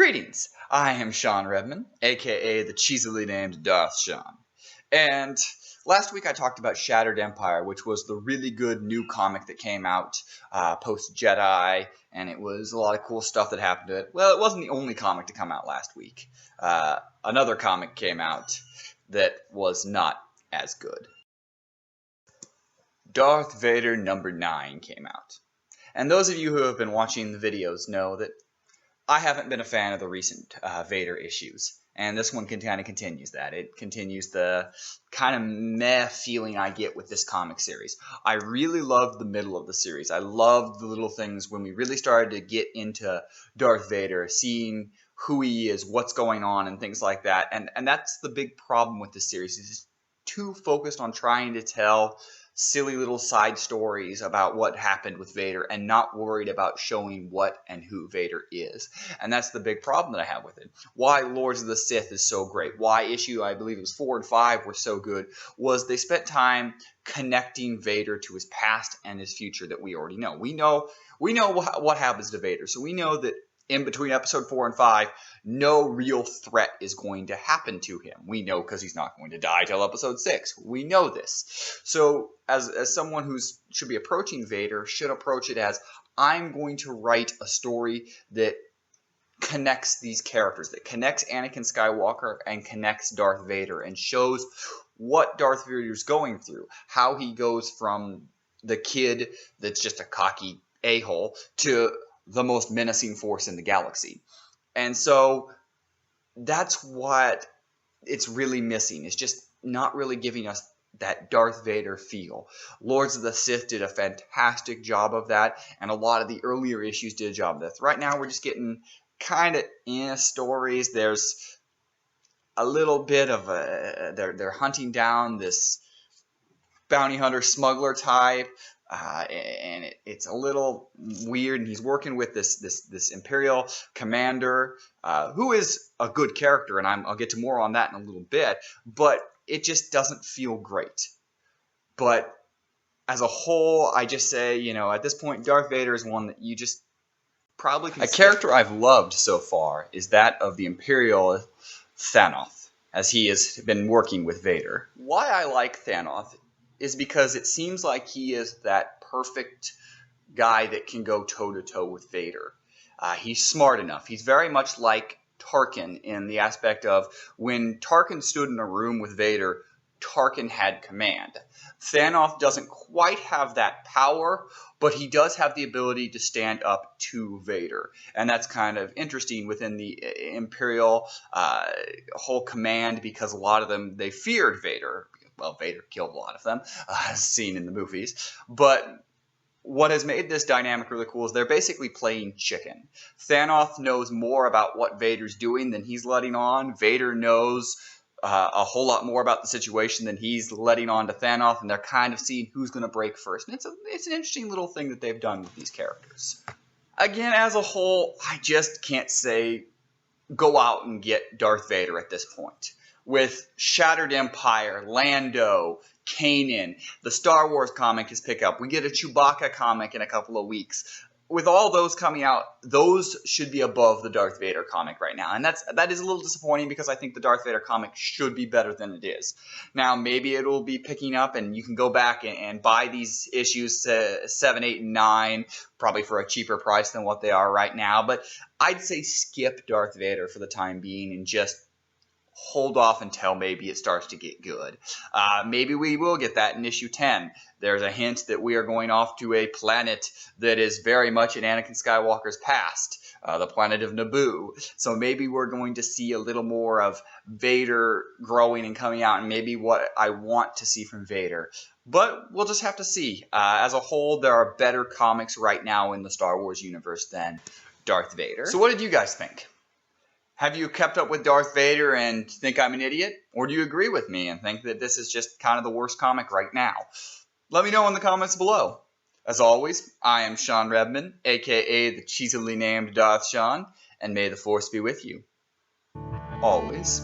Greetings, I am Shawn Redman, aka the cheesily named Darth Shawn. And last week I talked about Shattered Empire, which was the really good new comic that came out post-Jedi, and it was a lot of cool stuff that happened to it. Well, it wasn't the only comic to come out last week. Another comic came out that was not as good. Darth Vader number 9 came out. And those of you who have been watching the videos know that I haven't been a fan of the recent Vader issues, and this one kind of continues that. It continues the kind of meh feeling I get with this comic series. I really loved the middle of the series. I loved the little things when we really started to get into Darth Vader, seeing who he is, what's going on, and things like that. And that's the big problem with this series. It's too focused on trying to tell silly little side stories about what happened with Vader and not worried about showing what and who Vader is. And that's the big problem that I have with it. Why Lords of the Sith is so great, why issue, I believe it was 4 and 5 were so good, was they spent time connecting Vader to his past and his future that we already know. We know what happens to Vader, so we know that in between episode 4 and 5, no real threat is going to happen to him. We know because he's not going to die till episode 6. We know this. So as someone who should be approaching Vader, should approach it as, I'm going to write a story that connects these characters, that connects Anakin Skywalker and connects Darth Vader and shows what Darth Vader is going through, how he goes from the kid that's just a cocky a-hole to the most menacing force in the galaxy. And so that's what it's really missing. It's just not really giving us that Darth Vader feel. Lords of the Sith did a fantastic job of that, and a lot of the earlier issues did a job of that. Right now we're just getting kind of stories. There's a little bit of they're hunting down this bounty hunter smuggler type. And it's a little weird, and he's working with this Imperial commander who is a good character, and I'll get to more on that in a little bit, but it just doesn't feel great. But as a whole, I just say, at this point, Darth Vader is one that you just probably can. A character I've loved so far is that of the Imperial Thanoth, as he has been working with Vader. Why I like Thanoth is because it seems like he is that perfect guy that can go toe-to-toe with Vader. He's smart enough. He's very much like Tarkin in the aspect of when Tarkin stood in a room with Vader, Tarkin had command. Thanoth doesn't quite have that power, but he does have the ability to stand up to Vader. And that's kind of interesting within the Imperial whole command, because a lot of them, they feared Vader. Well, Vader killed a lot of them, as seen in the movies. But what has made this dynamic really cool is they're basically playing chicken. Thanoth knows more about what Vader's doing than he's letting on. Vader knows a whole lot more about the situation than he's letting on to Thanoth, and they're kind of seeing who's going to break first. And it's an interesting little thing that they've done with these characters. Again, as a whole, I just can't say go out and get Darth Vader at this point. With Shattered Empire, Lando, Kanan, the Star Wars comic is pick up. We get a Chewbacca comic in a couple of weeks. With all those coming out, those should be above the Darth Vader comic right now. And that is a little disappointing, because I think the Darth Vader comic should be better than it is. Now, maybe it'll be picking up, and you can go back and buy these issues 7, 8, and 9, probably for a cheaper price than what they are right now. But I'd say skip Darth Vader for the time being and just hold off until maybe it starts to get good. Maybe we will get that in issue 10. There's a hint that we are going off to a planet that is very much in Anakin Skywalker's past, the planet of Naboo. So maybe we're going to see a little more of Vader growing and coming out, and maybe what I want to see from Vader. But we'll just have to see. As a whole, there are better comics right now in the Star Wars universe than Darth Vader. So what did you guys think? Have you kept up with Darth Vader and think I'm an idiot? Or do you agree with me and think that this is just kind of the worst comic right now? Let me know in the comments below. As always, I am Shawn Redman, aka the cheesily named Darth Shawn, and may the Force be with you. Always.